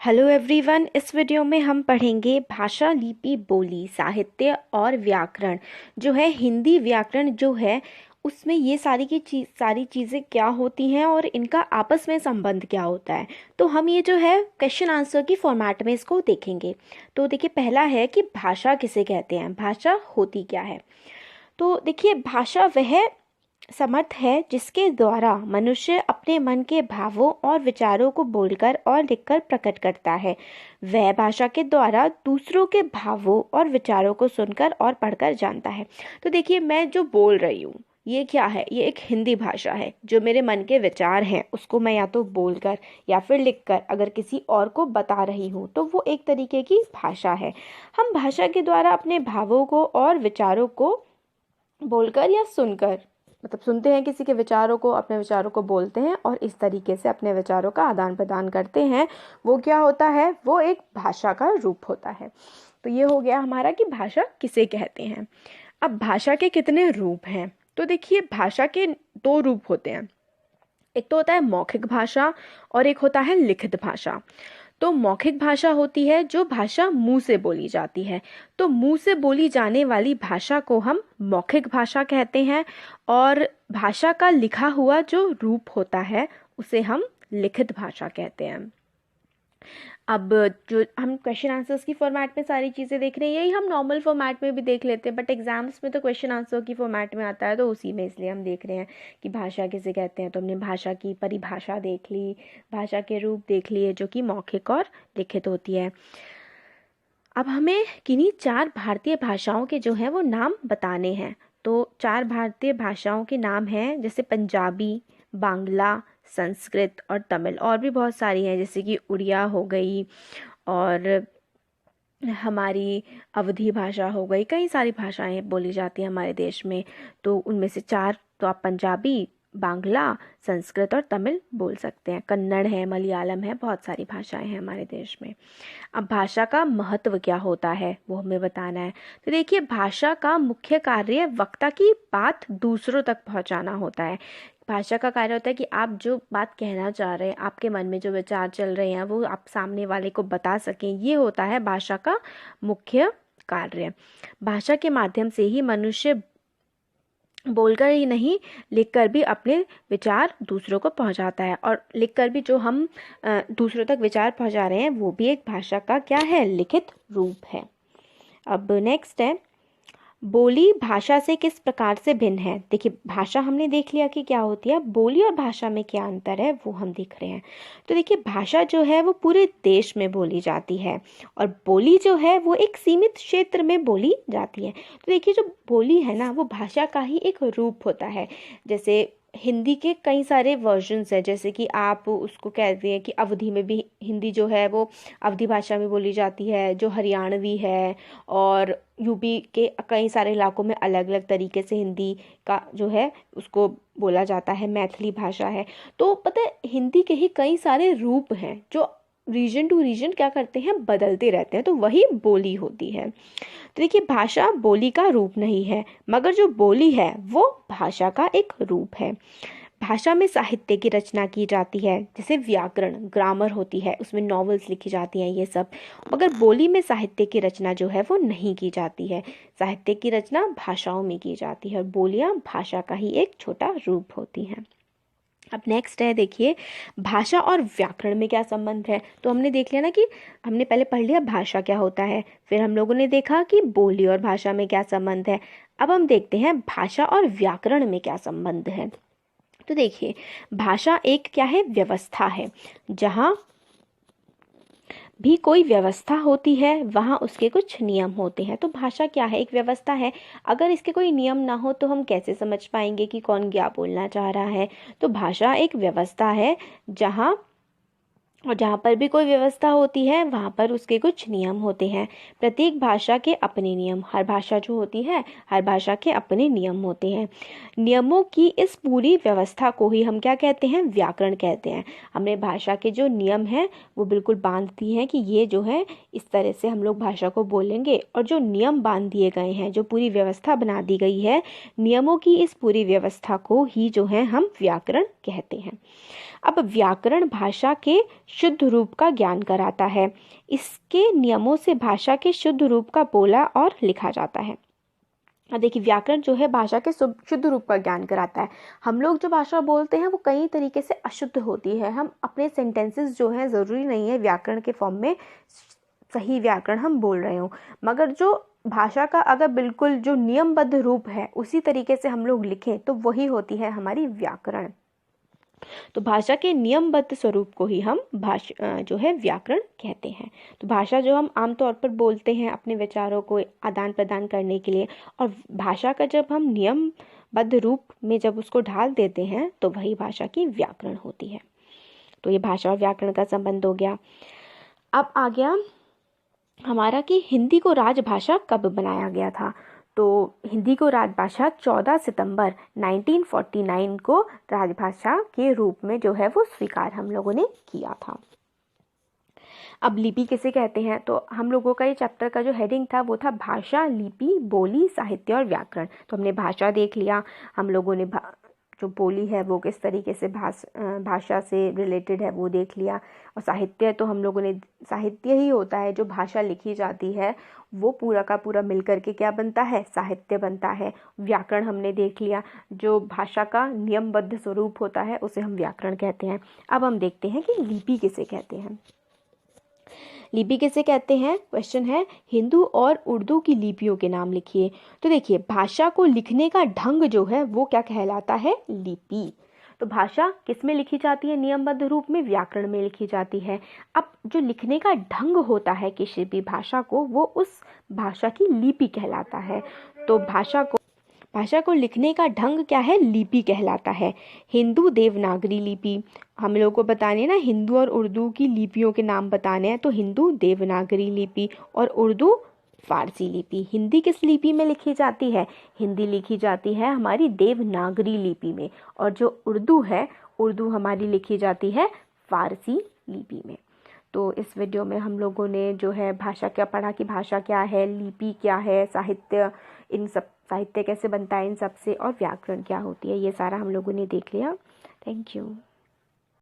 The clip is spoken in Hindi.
Hello everyone. इस वीडियो में हम पढ़ेंगे भाषा, लिपि, बोली, साहित्य और व्याकरण। जो है हिंदी व्याकरण जो है उसमें ये सारी चीज़ें क्या होती हैं और इनका आपस में संबंध क्या होता है। तो हम ये जो है क्वेश्चन आंसर की फॉर्मेट में इसको देखेंगे। तो देखिए, पहला है कि भाषा किसे कहते हैं, भाषा होती क्या है। तो देखिए, भाषा वह समर्थ है जिसके द्वारा मनुष्य अपने मन के भावों और विचारों को बोलकर और लिखकर प्रकट करता है। वह भाषा के द्वारा दूसरों के भावों और विचारों को सुनकर और पढ़कर जानता है। तो देखिए, मैं जो बोल रही हूँ ये क्या है, ये एक हिंदी भाषा है। जो मेरे मन के विचार हैं उसको मैं या तो बोलकर या फिर लिखकर अगर किसी और को बता रही हूँ तो वो एक तरीके की भाषा है। हम भाषा के द्वारा अपने भावों को और विचारों को बोलकर या सुनकर, मतलब सुनते हैं किसी के विचारों को, अपने विचारों को बोलते हैं और इस तरीके से अपने विचारों का आदान प्रदान करते हैं। वो क्या होता है, वो एक भाषा का रूप होता है। तो ये हो गया हमारा कि भाषा किसे कहते हैं। अब भाषा के कितने रूप हैं, तो देखिए भाषा के दो रूप होते हैं। एक तो होता है मौखिक भाषा और एक होता है लिखित भाषा। तो मौखिक भाषा होती है जो भाषा मुंह से बोली जाती है। तो मुंह से बोली जाने वाली भाषा को हम मौखिक भाषा कहते हैं और भाषा का लिखा हुआ जो रूप होता है उसे हम लिखित भाषा कहते हैं। अब जो हम क्वेश्चन आंसर्स की फॉर्मेट में सारी चीज़ें देख रहे हैं, यही हम नॉर्मल फॉर्मेट में भी देख लेते हैं, बट एग्जाम्स में तो क्वेश्चन आंसर की फॉर्मेट में आता है, तो उसी में इसलिए हम देख रहे हैं कि भाषा किसे कहते हैं। तो हमने भाषा की परिभाषा देख ली, भाषा के रूप देख लिए जो कि मौखिक और लिखित होती है। अब हमें किन्हीं 4 भारतीय भाषाओं के जो हैं वो नाम बताने हैं। तो 4 भारतीय भाषाओं के नाम हैं जैसे पंजाबी, बांग्ला, संस्कृत और तमिल। और भी बहुत सारी हैं जैसे कि उड़िया हो गई और हमारी अवधी भाषा हो गई। कई सारी भाषाएं बोली जाती हैं हमारे देश में। तो उनमें से 4 तो आप पंजाबी, बांग्ला, संस्कृत और तमिल बोल सकते हैं। कन्नड़ है, मलयालम है, बहुत सारी भाषाएं हैं हमारे देश में। अब भाषा का महत्व क्या होता है वो हमें बताना है। तो देखिए, भाषा का मुख्य कार्य वक्ता की बात दूसरों तक पहुंचाना होता है। भाषा का कार्य होता है कि आप जो बात कहना चाह रहे हैं, आपके मन में जो विचार चल रहे हैं वो आप सामने वाले को बता सकें, ये होता है भाषा का मुख्य कार्य। भाषा के माध्यम से ही मनुष्य बोलकर ही नहीं, लिखकर भी अपने विचार दूसरों को पहुंचाता है। और लिखकर भी जो हम दूसरों तक विचार पहुंचा रहे हैं वो भी एक भाषा का क्या है, लिखित रूप है। अब नेक्स्ट है, बोली भाषा से किस प्रकार से भिन्न है। देखिए, भाषा हमने देख लिया कि क्या होती है, बोली और भाषा में क्या अंतर है वो हम देख रहे हैं। तो देखिए, भाषा जो है वो पूरे देश में बोली जाती है और बोली जो है वो एक सीमित क्षेत्र में बोली जाती है। तो देखिए, जो बोली है ना वो भाषा का ही एक रूप होता है। जैसे हिंदी के कई सारे वर्जन्स हैं, जैसे कि आप उसको कहते हैं कि अवधी में भी हिंदी जो है वो अवधी भाषा में बोली जाती है, जो हरियाणवी है। और यूपी के कई सारे इलाकों में अलग अलग तरीके से हिंदी का जो है उसको बोला जाता है, मैथिली भाषा है। तो पता है, हिंदी के ही कई सारे रूप हैं जो रीजन टू रीजन क्या करते हैं, बदलते रहते हैं। तो वही बोली होती है। तो देखिए, भाषा बोली का रूप नहीं है, मगर जो बोली है वो भाषा का एक रूप है। भाषा में साहित्य की रचना की जाती है, जैसे व्याकरण, ग्रामर होती है, उसमें नॉवेल्स लिखी जाती हैं, ये सब। मगर बोली में साहित्य की रचना जो है वो नहीं की जाती है। साहित्य की रचना भाषाओं में की जाती है और बोलियां भाषा का ही एक छोटा रूप होती हैं। अब नेक्स्ट है, देखिए भाषा और व्याकरण में क्या संबंध है। तो हमने देख लिया ना कि हमने पहले पढ़ लिया भाषा क्या होता है, फिर हम लोगों ने देखा कि बोली और भाषा में क्या संबंध है। अब हम देखते हैं भाषा और व्याकरण में क्या संबंध है। तो देखिए, भाषा एक क्या है, व्यवस्था है। जहाँ भी कोई व्यवस्था होती है वहाँ उसके कुछ नियम होते हैं। तो भाषा क्या है, एक व्यवस्था है। अगर इसके कोई नियम ना हो तो हम कैसे समझ पाएंगे कि कौन क्या बोलना चाह रहा है। तो भाषा एक व्यवस्था है जहाँ पर भी कोई व्यवस्था होती है वहाँ पर उसके कुछ नियम होते हैं। प्रत्येक भाषा के अपने नियम, हर भाषा जो होती है हर भाषा के अपने नियम होते हैं। नियमों की इस पूरी व्यवस्था को ही हम क्या कहते हैं, व्याकरण कहते हैं। हमने भाषा के जो नियम हैं वो बिल्कुल बांध दिए हैं कि ये जो है इस तरह से हम लोग भाषा को बोलेंगे। और जो नियम बांध दिए गए हैं, जो पूरी व्यवस्था बना दी गई है, नियमों की इस पूरी व्यवस्था को ही जो है हम व्याकरण कहते हैं। अब व्याकरण भाषा के शुद्ध रूप का ज्ञान कराता है। इसके नियमों से भाषा के शुद्ध रूप का बोला और लिखा जाता है। अब देखिए, व्याकरण जो है भाषा के शुद्ध रूप का ज्ञान कराता है। हम लोग जो भाषा बोलते हैं वो कई तरीके से अशुद्ध होती है। हम अपने सेंटेंसेस जो हैं, ज़रूरी नहीं है व्याकरण के फॉर्म में सही व्याकरण हम बोल रहे हों, मगर जो भाषा का अगर बिल्कुल जो नियमबद्ध रूप है उसी तरीके से हम लोग लिखें तो वही होती है हमारी व्याकरण। तो भाषा के नियमबद्ध स्वरूप को ही हम जो है व्याकरण कहते हैं। तो भाषा जो हम आमतौर पर बोलते हैं अपने विचारों को आदान प्रदान करने के लिए, और भाषा का जब हम नियमबद्ध रूप में जब उसको ढाल देते हैं तो वही भाषा की व्याकरण होती है। तो ये भाषा और व्याकरण का संबंध हो गया। अब आ गया हमारा कि हिंदी को राजभाषा कब बनाया गया था। तो हिंदी को राजभाषा 14 सितंबर 1949 को राजभाषा के रूप में जो है वो स्वीकार हम लोगों ने किया था। अब लिपि किसे कहते हैं, तो हम लोगों का ये चैप्टर का जो हेडिंग था वो था भाषा, लिपि, बोली, साहित्य और व्याकरण। तो हमने भाषा देख लिया, हम लोगों ने जो बोली है वो किस तरीके से भाषा से रिलेटेड है वो देख लिया, और साहित्य तो हम लोगों ने, साहित्य ही होता है जो भाषा लिखी जाती है वो पूरा का पूरा मिलकर के क्या बनता है, साहित्य बनता है। व्याकरण हमने देख लिया, जो भाषा का नियमबद्ध स्वरूप होता है उसे हम व्याकरण कहते हैं। अब हम देखते हैं कि लिपि किसे कहते हैं। लिपि किसे कहते हैं, क्वेश्चन है हिंदू और उर्दू की लिपियों के नाम लिखिए। तो देखिए, भाषा को लिखने का ढंग जो है वो क्या कहलाता है, लिपि। तो भाषा किस में लिखी जाती है, नियमबद्ध रूप में, व्याकरण में लिखी जाती है। अब जो लिखने का ढंग होता है किसी भी भाषा को, वो उस भाषा की लिपि कहलाता है। तो भाषा को लिखने का ढंग क्या है, लिपि कहलाता है। हिंदू देवनागरी लिपि, हम लोग को बताने ना हिंदू और उर्दू की लिपियों के नाम बताने हैं, तो हिंदू देवनागरी लिपि और उर्दू फारसी लिपि। हिंदी किस लिपि में लिखी जाती है, हिंदी लिखी जाती है हमारी देवनागरी लिपि में, और जो उर्दू है, उर्दू हमारी लिखी जाती है फारसी लिपि में। तो इस वीडियो में हम लोगों ने जो है भाषा क्या पढ़ा कि भाषा क्या है, लिपि क्या है, साहित्य, इन सब साहित्य कैसे बनता है इन सब से, और व्याकरण क्या होती है, ये सारा हम लोगों ने देख लिया। Thank you.